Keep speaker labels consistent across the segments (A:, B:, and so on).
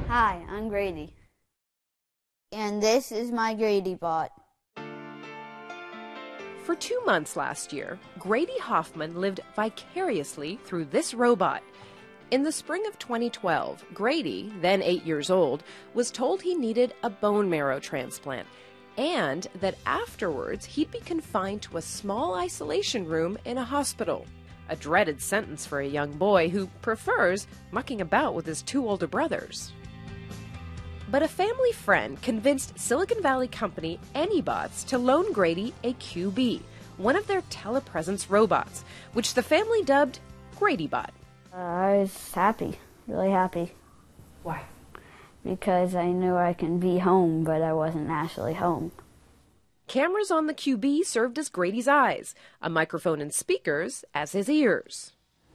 A: Hi, I'm Grady. And this is my Grady bot.
B: For 2 months last year, Grady Hofmann lived vicariously through this robot. In the spring of 2012, Grady, then 8 years old, was told he needed a bone marrow transplant and that afterwards he'd be confined to a small isolation room in a hospital. A dreaded sentence for a young boy who prefers mucking about with his 2 older brothers. But a family friend convinced Silicon Valley company Anybots to loan Grady a QB, one of their telepresence robots, which the family dubbed GradyBot.
A: I was happy, really happy.
B: Why?
A: Because I knew I can be home, but I wasn't actually home.
B: Cameras on the QB served as Grady's eyes, a microphone and speakers as his ears.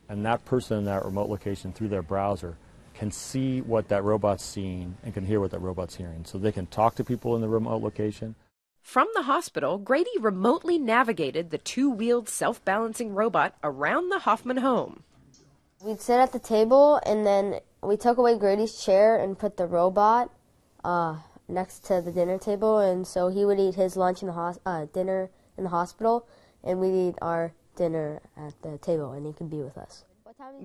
C: And that person in that remote location through their browser can see what that robot's seeing and can hear what that robot's hearing. So they can talk to people in the remote location.
B: From the hospital, Grady remotely navigated the 2-wheeled self-balancing robot around the Hofmann home.
D: We'd sit at the table, and then we took away Grady's chair and put the robot next to the dinner table, and so he would eat his lunch in the dinner in the hospital, and we'd eat our dinner at the table, and he could be with us.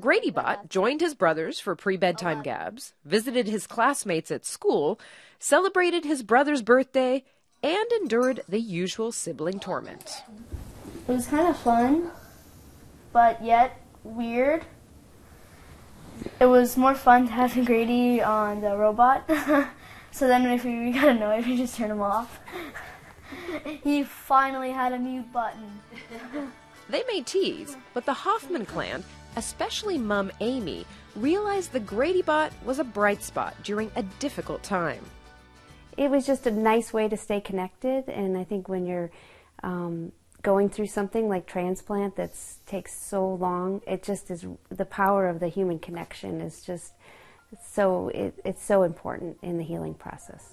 B: GradyBot joined his brothers for pre-bedtime gabs, visited his classmates at school, celebrated his brother's birthday, and endured the usual sibling torment.
E: It was kind of fun, but yet weird. It was more fun to have Grady on the robot. So then if we got annoyed, we just turned him off. He finally had a mute button.
B: They may tease, but the Hofmann clan, especially Mum Amy, realized the GradyBot was a bright spot during a difficult time.
F: It was just a nice way to stay connected, and I think when you're going through something like transplant that takes so long, it just is, the power of the human connection is just it's so important in the healing process.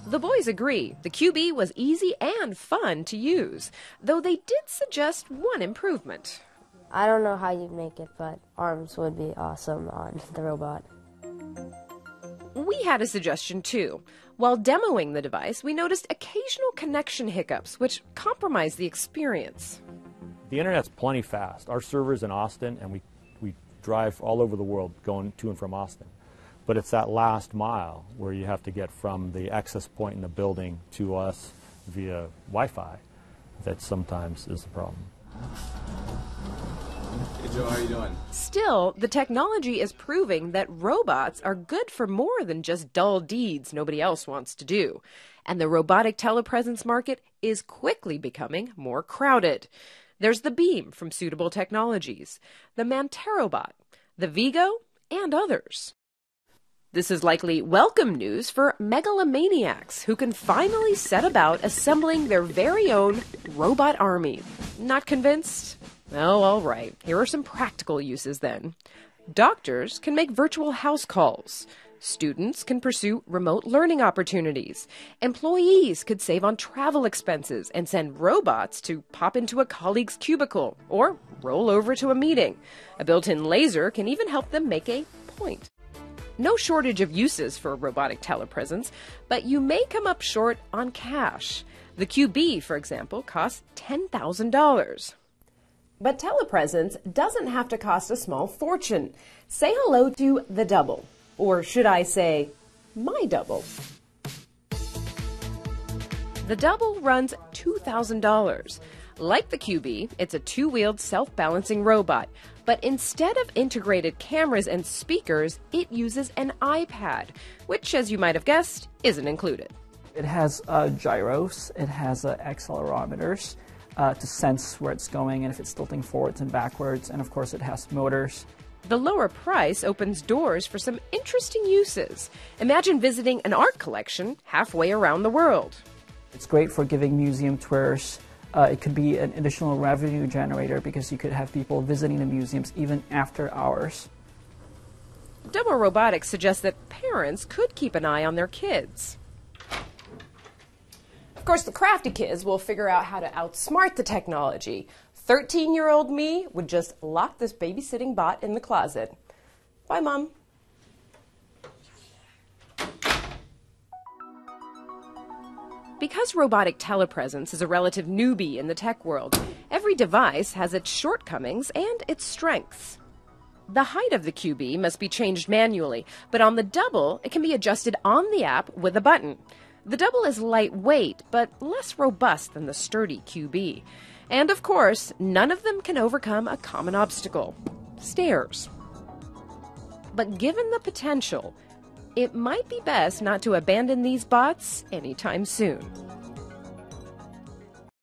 B: The boys agree the QB was easy and fun to use, though they did suggest one improvement.
D: I don't know how you'd make it, but arms would be awesome on the robot.
B: We had a suggestion too. While demoing the device, we noticed occasional connection hiccups, which compromised the experience.
C: The internet's plenty fast. Our server's in Austin, and we drive all over the world going to and from Austin. But it's that last mile where you have to get from the access point in the building to us via Wi-Fi that sometimes is the problem.
G: Hey Joe, how are you doing?
B: Still, the technology is proving that robots are good for more than just dull deeds nobody else wants to do. And the robotic telepresence market is quickly becoming more crowded. There's the Beam from Suitable Technologies, the Manterobot, the Vigo, and others. This is likely welcome news for megalomaniacs who can finally set about assembling their very own robot army. Not convinced? Oh, all right. Here are some practical uses then. Doctors can make virtual house calls. Students can pursue remote learning opportunities. Employees could save on travel expenses and send robots to pop into a colleague's cubicle or roll over to a meeting. A built-in laser can even help them make a point. No shortage of uses for robotic telepresence, but you may come up short on cash. The QB, for example, costs $10,000. But telepresence doesn't have to cost a small fortune. Say hello to the double. Or should I say, my double? The double runs $2,000. Like the QB, it's a 2-wheeled self-balancing robot. But instead of integrated cameras and speakers, it uses an iPad, which, as you might have guessed, isn't included.
H: It has gyros, it has accelerometers to sense where it's going and if it's tilting forwards and backwards, and of course it has motors.
B: The lower price opens doors for some interesting uses. Imagine visiting an art collection halfway around the world.
H: It's great for giving museum tours. It could be an additional revenue generator because you could have people visiting the museums even after hours.
B: Double Robotics suggests that parents could keep an eye on their kids. Of course, the crafty kids will figure out how to outsmart the technology. 13-year-old me would just lock this babysitting bot in the closet. Bye, Mom. Because robotic telepresence is a relative newbie in the tech world, every device has its shortcomings and its strengths. The height of the QB must be changed manually, but on the Double, it can be adjusted on the app with a button. The Double is lightweight, but less robust than the sturdy QB. And of course, none of them can overcome a common obstacle: stairs. But given the potential, it might be best not to abandon these bots anytime soon.